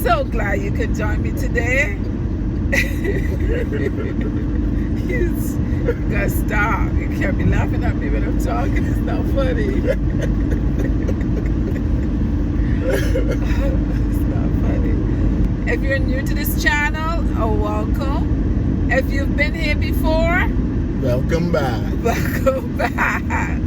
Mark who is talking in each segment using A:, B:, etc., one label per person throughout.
A: so glad you could join me today. He's gotta stop. You can't be laughing at me when I'm talking. It's not funny. It's not funny. If you're new to this channel, welcome. If you've been here before,
B: welcome back.
A: Welcome back.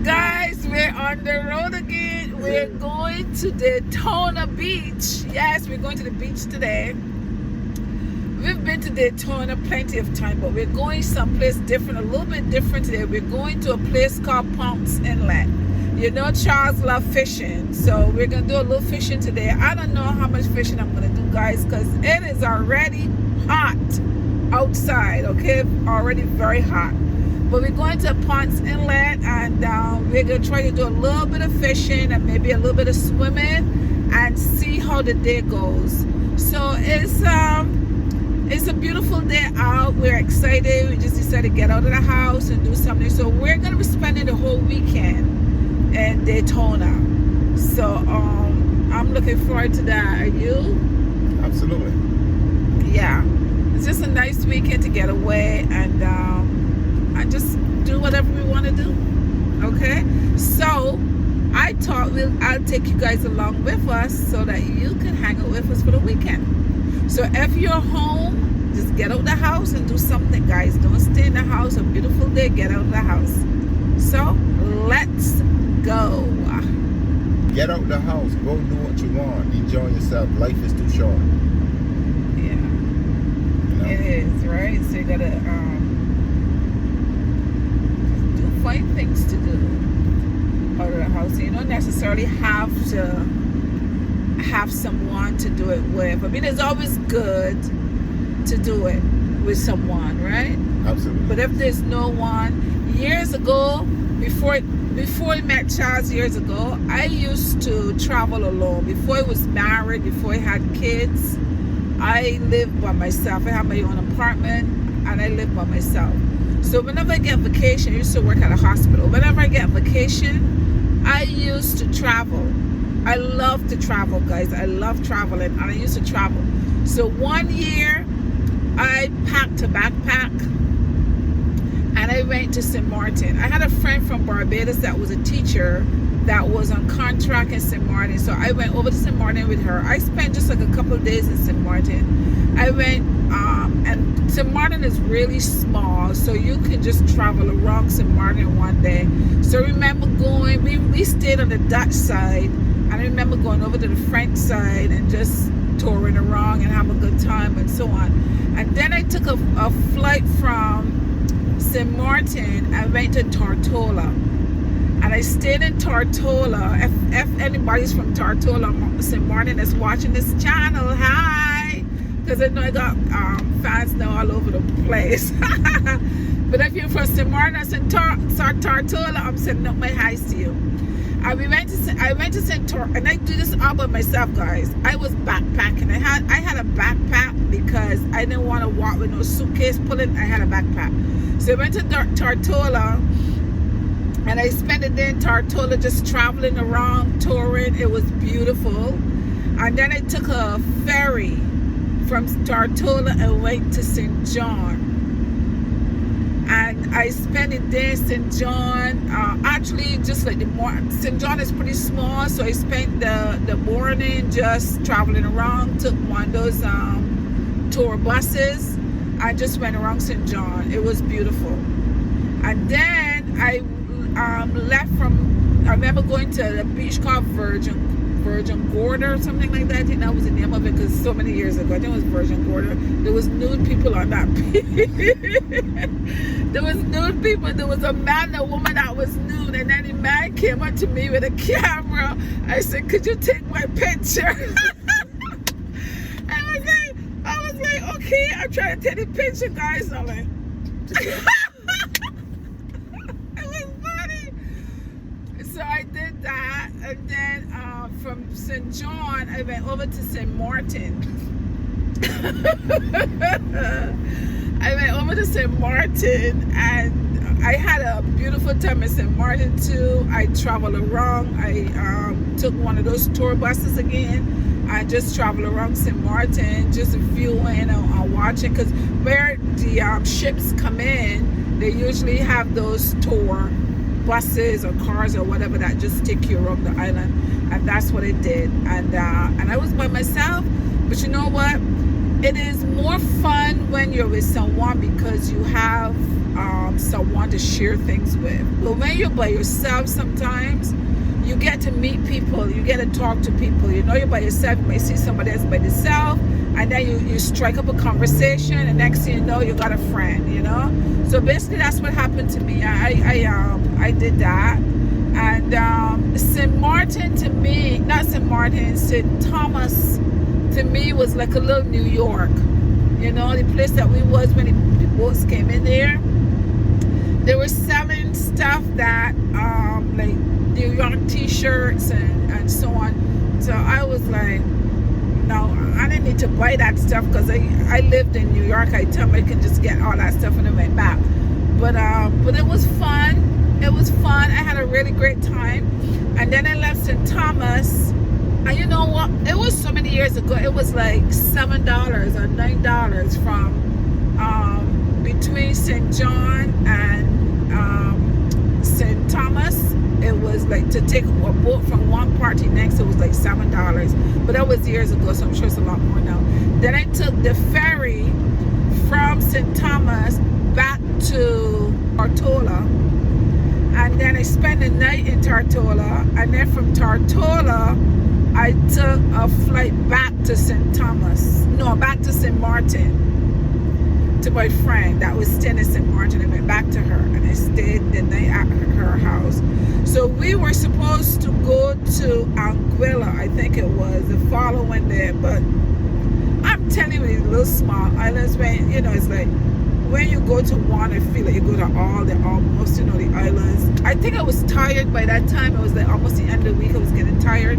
A: Guys, we're on the road again. We're going to Daytona Beach. Yes, we're going to the beach today. We've been to Daytona plenty of time, but we're going someplace different, a little bit different today. We're going to a place called Ponce Inlet. You know Charles loves fishing, so we're going to do a little fishing today. I don't know how much fishing I'm going to do, guys, because it is already hot outside, okay? Already very hot. But we're going to Ponce Inlet, and we're going to try to do a little bit of fishing and maybe a little bit of swimming and see how the day goes. So it's a beautiful day out. We're excited. We just decided to get out of the house and do something. So we're going to be spending the whole weekend in Daytona. So I'm looking forward to that. Are you?
B: Absolutely.
A: Yeah. It's just a nice weekend to get away and just do whatever we want to do. Okay? So I thought I'll take you guys along with us so that you can hang out with us for the weekend. So if you're home, just get out the house and do something, guys. Don't stay in the house. A beautiful day, get out of the house. So let's go.
B: Get out the house. Go do what you want. Enjoy yourself. Life is too short.
A: Yeah. You know? It is, right? So you gotta find things to do out of the house. You don't necessarily have to have someone to do it with. I mean, it's always good to do it with someone, right?
B: Absolutely.
A: But if there's no one, years ago, before I met Charles years ago, I used to travel alone. Before I was married, before I had kids, I lived by myself. I had my own apartment and I lived by myself. So whenever I get vacation, I used to work at a hospital. Whenever I get vacation, I used to travel. I love to travel, guys. I love traveling, and I used to travel. So one year, I packed a backpack, and I went to St. Martin. I had a friend from Barbados that was a teacher that was on contract in St. Martin. So I went over to St. Martin with her. I spent just like a couple of days in St. Martin. I went, and St. Martin is really small, so you can just travel around St. Martin one day. So I remember going, we stayed on the Dutch side, and I remember going over to the French side and just touring around and have a good time and so on. And then I took a flight from St. Martin. I went to Tortola, and I stayed in Tortola. If anybody's from Tortola, St. Martin is watching this channel, hi, because I know I got fans now all over the place. But if you're from St. Martin or Tortola, I'm sending up my highs to you. I went to St. Tor, and I do this all by myself, guys. I was backpacking. I had a backpack because I didn't want to walk with no suitcase pulling. I had a backpack. So I went to Tortola, and I spent the day in Tortola just traveling around, touring. It was beautiful. And then I took a ferry from Tortola and went to St. John. And I spent the day in St. John. Actually, just like the morning, St. John is pretty small, so I spent the morning just traveling around. Took one of those tour buses. I just went around St. John. It was beautiful. And then I left from. I remember going to a beach called Virgin Gorda or something like that. I think that was the name of it because so many years ago. I think it was Virgin Gorda. There was nude people on that beach. There was nude people. There was a man and a woman that was nude, and then the man came up to me with a camera. I said, "Could you take my picture?" I was like, "Okay, I'm trying to take the picture, guys." I'm like, it was funny. So I did that, and then from St. John, I went over to St. Martin. I went over to St. Martin, and I had a beautiful time in St. Martin too. I traveled around. I took one of those tour buses again. I just traveled around St. Martin, just viewing and watching, because where the ships come in, they usually have those tour buses or cars or whatever that just take you around the island, and that's what I did. And I was by myself, but you know what? It is more fun when you're with someone because you have someone to share things with. But when you're by yourself, sometimes you get to meet people, you get to talk to people. You know, you're by yourself, you might see somebody else by themselves, and then you strike up a conversation, and next thing you know, you got a friend, you know. So basically that's what happened to me. I did that. And St. Martin to me, not St. Martin, St. Thomas to me was like a little New York. You know, the place that we was when the boats came in there. They were selling stuff that like New York t-shirts and so on. So I was like, no, I didn't need to buy that stuff because I lived in New York. I tell me I can just get all that stuff and then went back. But it was fun. It was fun. I had a really great time. And then I left St. Thomas. And you know what? It was so many years ago. It was like $7 or $9 from between St. John and St. Thomas. It was like to take a boat from one part to the next. It was like $7. But that was years ago, so I'm sure it's a lot more now. Then I took the ferry from St. Thomas back to Tortola. And then I spent the night in Tortola. And then from Tortola, I took a flight back to St. Thomas. No, back to St. Martin. To my friend that was staying in St. Martin. I went back to her and I stayed the night at her house. So we were supposed to go to Anguilla, I think it was, the following day. But I'm telling you, these little small islands, when, you know, it's like, when you go to one, I feel like you go to all the almost, you know, the islands. I think I was tired by that time. It was like almost the end of the week. I was getting tired.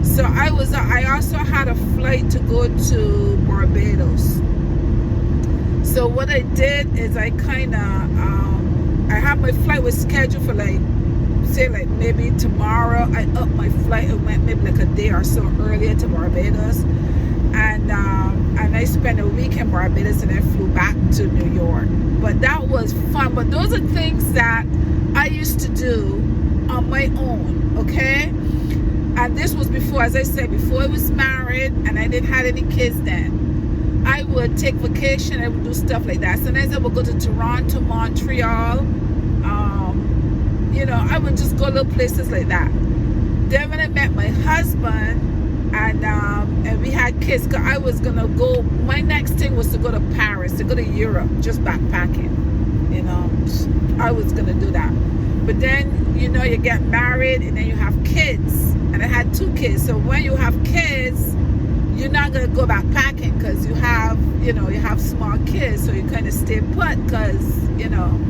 A: So I also had a flight to go to Barbados. So what I did is I kind of, I had my flight was scheduled for like, say like maybe tomorrow. I upped my flight and went maybe like a day or so earlier to Barbados. And I spent a week in Barbados and then flew back to New York. But that was fun. But those are things that I used to do on my own, okay? And this was before, as I said, before I was married and I didn't have any kids then. I would take vacation, I would do stuff like that. Sometimes I would go to Toronto, Montreal. You know, I would just go little places like that. Then when I met my husband, and we had kids, cause I was gonna go. My next thing was to go to Paris, to go to Europe, just backpacking. You know, I was gonna do that. But then, you know, you get married and then you have kids, and I had 2 kids. So when you have kids, you're not gonna go backpacking because you have, you know, you have small kids. So you kind of stay put, because, you know.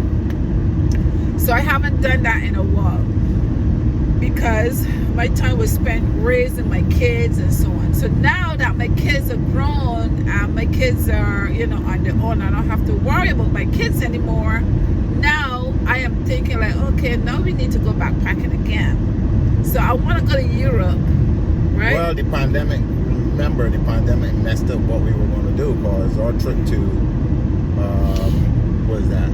A: So I haven't done that in a while, because my time was spent raising my kids and so on. So now that my kids are grown and my kids are, you know, on their own, I don't have to worry about my kids anymore. Now I am thinking like, okay, now we need to go backpacking again. So I want to go to Europe, right?
B: Well, the pandemic, remember the pandemic messed up what we were going to do, because our trip to, what is that?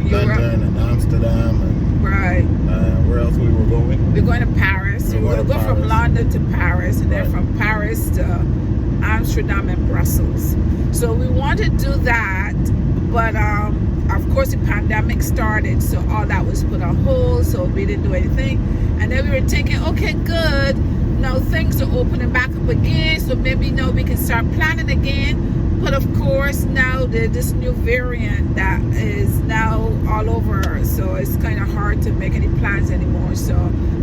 A: Europe.
B: London and Amsterdam and
A: right.
B: Where else we were going?
A: We're going to Paris. So we're going to go from London to Paris, and then from Paris to Amsterdam and Brussels. So we want to do that, but of course the pandemic started, so all that was put on hold, so we didn't do anything. And then we were thinking, okay, good, now things are opening back up again, so maybe now we can start planning again. But of course now there's this new variant that is now all over, so it's kind of hard to make any plans anymore. So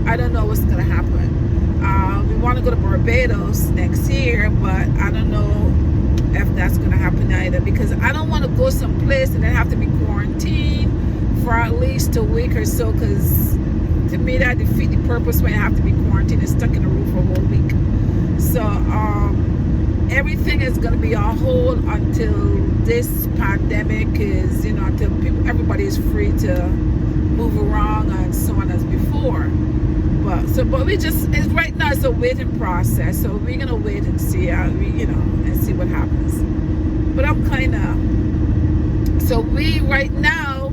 A: I don't know what's gonna happen. We want to go to Barbados next year, but I don't know if that's gonna happen either, because I don't want to go someplace and then have to be quarantined for at least a week or so, because to me that defeats the purpose when you have to be quarantined and stuck in a room for a whole week. So everything is going to be on hold until this pandemic is, you know, until everybody is free to move around and so on as before. But we just right now it's a waiting process. So we're gonna wait and see and see what happens. But I'm kind of so we right now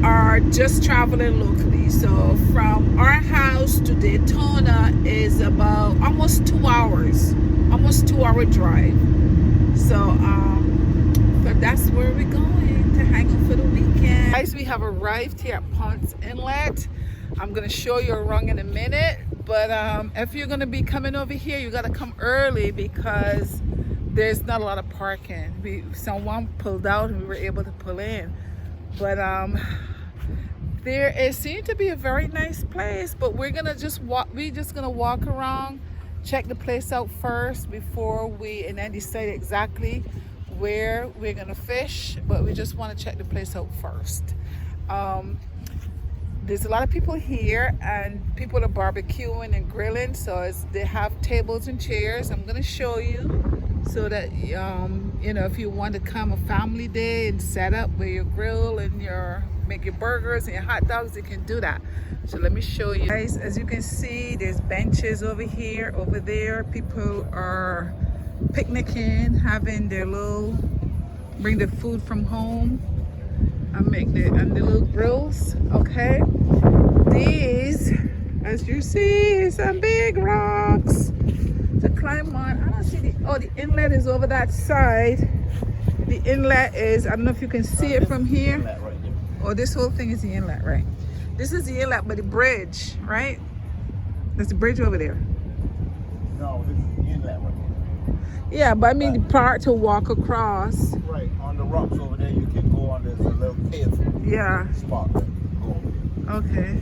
A: are just traveling locally. So from our house to Daytona is about almost 2 hours, almost 2 hour drive. So but that's where we're going to hang out for the weekend. Guys, we have arrived here at Ponce Inlet. I'm gonna show you around in a minute, but if you're gonna be coming over here, you gotta come early because there's not a lot of parking. Someone pulled out and we were able to pull in, but there seemed to be a very nice place, but we're gonna just walk. We're just gonna walk around, check the place out first before and then decide exactly where we're gonna fish. But we just want to check the place out first. There's a lot of people here and people are barbecuing and grilling, so they have tables and chairs. I'm gonna show you so that if you want to come a family day and set up where you grill and make your burgers and your hot dogs, you can do that. So let me show you guys. As you can see, there's benches over here, over there. People are picnicking, having their bring their food from home and the little grills. Okay, these, as you see, some big rocks to climb on. I don't see the inlet is over that side. The inlet is, I don't know if you can see it from here. Oh, this whole thing is the inlet, right? This is the inlet, but the bridge, right? There's the bridge over there.
B: No, this is the inlet right here.
A: Yeah, but I mean the part to walk across.
B: Right, on the rocks over there, you can go on. There's a little cave spot. Go over there.
A: Okay,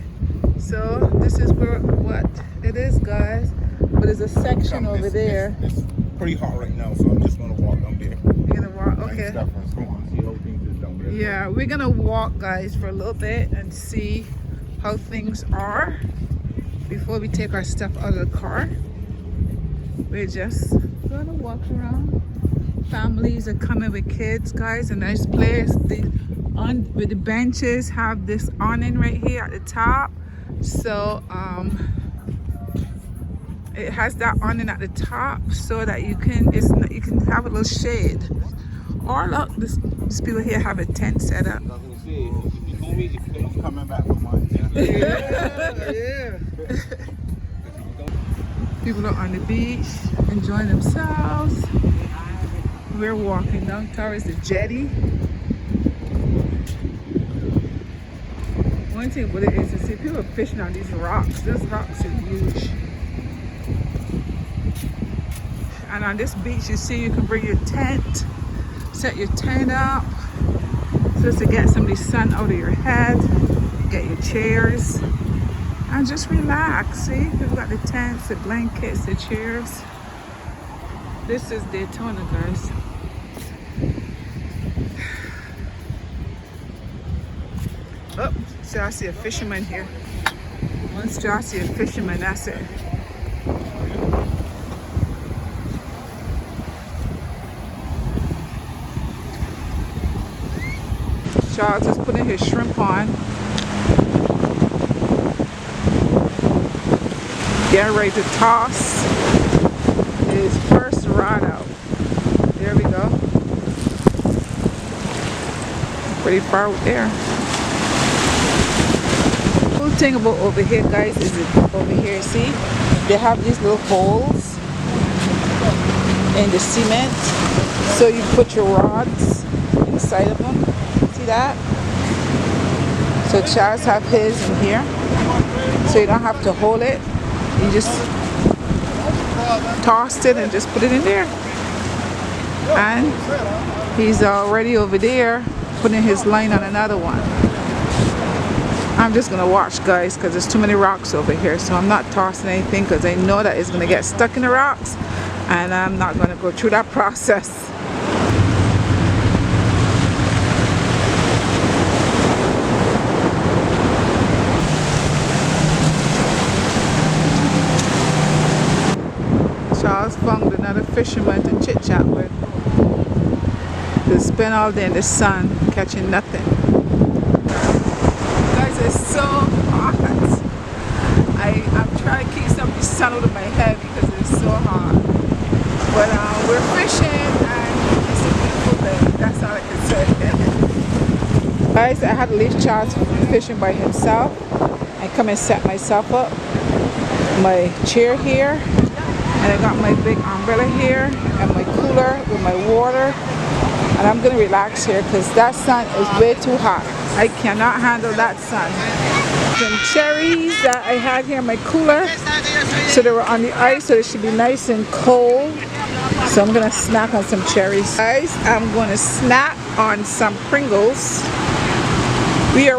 A: so this is what it is, guys. But there's a section over there.
B: It's pretty hot right now, so I'm just gonna walk down there.
A: You're gonna walk, okay.
B: Come on, see how things is down there.
A: Yeah, we're gonna walk, guys, for a little bit and see how things are before we take our stuff out of the car. We're just gonna walk around. Families are coming with kids, guys. A nice place. With the benches have this awning right here at the top. So it has that awning at the top so that you can have a little shade. Or look, these people here have a tent set up.
B: Coming back with mine.
A: Yeah. People are on the beach enjoying themselves. We're walking down towards the jetty. One thing about it is to see people fishing on these rocks. Those rocks are huge. And on this beach, you see you can bring your tent, set your tent up, just to get some of the sun out of your head, get your chairs, and just relax. See, we've got the tents, the blankets, the chairs. This is Daytona, guys. Oh, so I see a fisherman here. Once I see a fisherman, that's it. Charles is putting his shrimp on. Getting ready to toss his first rod out. There we go. Pretty far out there. The cool thing about over here, guys, is that over here, see, they have these little holes in the cement, so you put your rods inside of them. See that? So Charles have his in here, so you don't have to hold it. You just tossed it and just put it in there. And he's already over there putting his line on another one. I'm just gonna watch, guys, because there's too many rocks over here, so I'm not tossing anything because I know that it's gonna get stuck in the rocks and I'm not gonna go through that process. Charles found another fisherman to chit chat with. They spend all day in the sun catching nothing. Guys, I is so hot. I'm trying to keep some of the sun out of my head because it's so hot. But we're fishing and it's a beautiful day. That's all I can say. Guys, I had to leave Charles fishing by himself and come and set myself up. My chair here, and I got my big umbrella here and my cooler with my water. And I'm gonna relax here because that sun is way too hot. I cannot handle that sun. Some cherries that I had here in my cooler. So they were on the ice, so they should be nice and cold. So I'm gonna snack on some cherries. Guys, I'm gonna snack on some Pringles. We are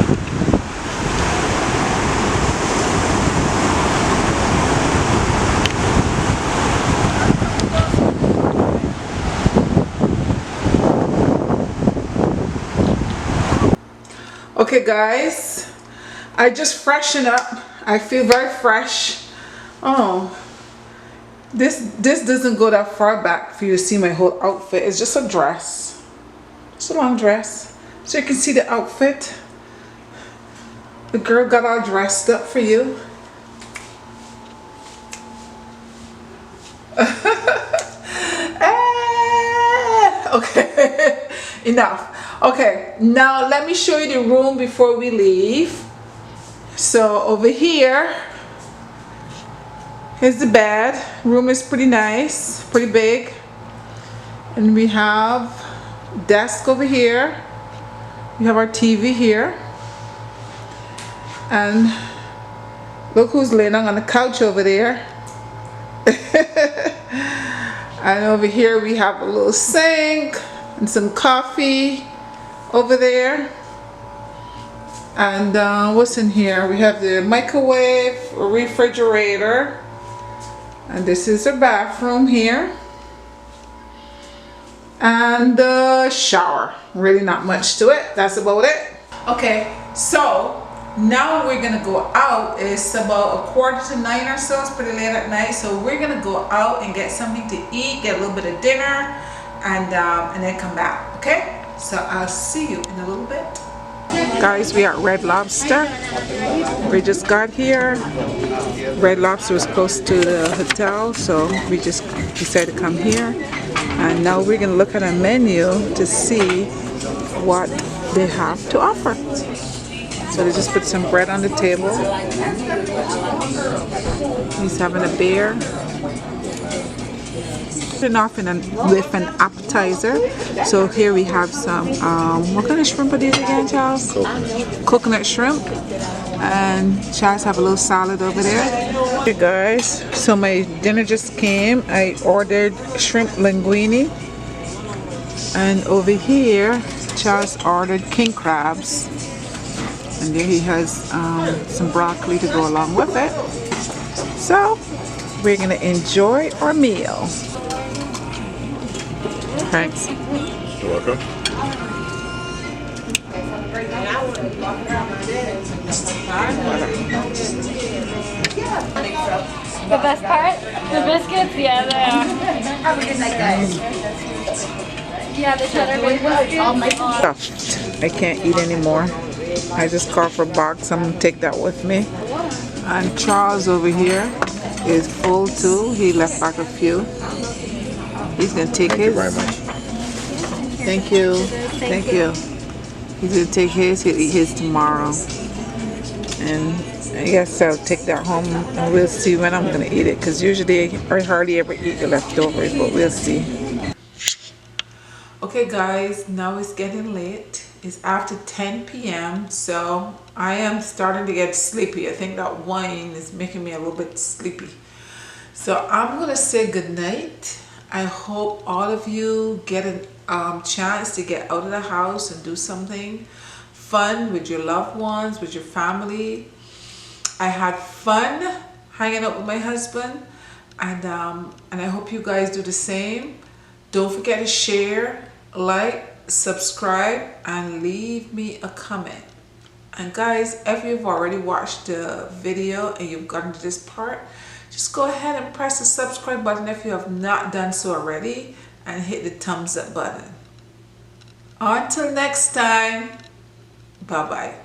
A: okay, guys. I just freshened up. I feel very fresh. Oh, this doesn't go that far back for you to see my whole outfit. It's just a dress. It's a long dress. So you can see the outfit. The girl got all dressed up for you. Okay, enough. Okay, now let me show you the room before we leave. So over here, here's the bed. Room is pretty nice, pretty big. And we have desk over here. We have our TV here. And look who's laying on the couch over there. And over here we have a little sink and some coffee over there. And what's in here? We have the microwave, a refrigerator, and this is a bathroom here, and the shower. Really not much to it. That's about it. Okay, so now we're gonna go out. It's about 8:45 or so. It's pretty late at night, so we're gonna go out and get something to eat, get a little bit of dinner, and then come back. Okay, so I'll see you in a little bit. Guys, we are at Red Lobster. We just got here. Red Lobster was close to the hotel, so we just decided to come here. And now we're gonna look at a menu to see what they have to offer. So they just put some bread on the table. He's having a beer. Off with an appetizer. So here we have some what kind of shrimp are these again, Charles? Coconut shrimp. And Charles have a little salad over there. Hey guys, so my dinner just came. I ordered shrimp linguine, and over here Charles ordered king crabs, and there he has some broccoli to go along with it. So we're gonna enjoy our meal. Thanks.
B: You're welcome.
C: The best part? The biscuits? Yeah, they are.
D: Have a good night, guys.
C: Yeah, the cheddar biscuits.
A: Stuffed. I can't eat anymore. I just called for a box. I'm gonna take that with me. And Charles over here is full too. He left back a few. He's gonna take his.
B: Thank you very much.
A: Thank you. Thank you. He's gonna take his. He'll eat his tomorrow. And I guess I'll take that home and we'll see when I'm gonna eat it. Because usually I hardly ever eat the leftovers, but we'll see. Okay guys, now it's getting late. It's after 10 p.m. so I am starting to get sleepy. I think that wine is making me a little bit sleepy. So I'm gonna say good night. I hope all of you get a chance to get out of the house and do something fun with your loved ones, with your family. I had fun hanging out with my husband, and I hope you guys do the same. Don't forget to share, like, subscribe, and leave me a comment. And guys, if you've already watched the video and you've gotten to this part, just go ahead and press the subscribe button if you have not done so already, and hit the thumbs up button. Until next time, bye bye.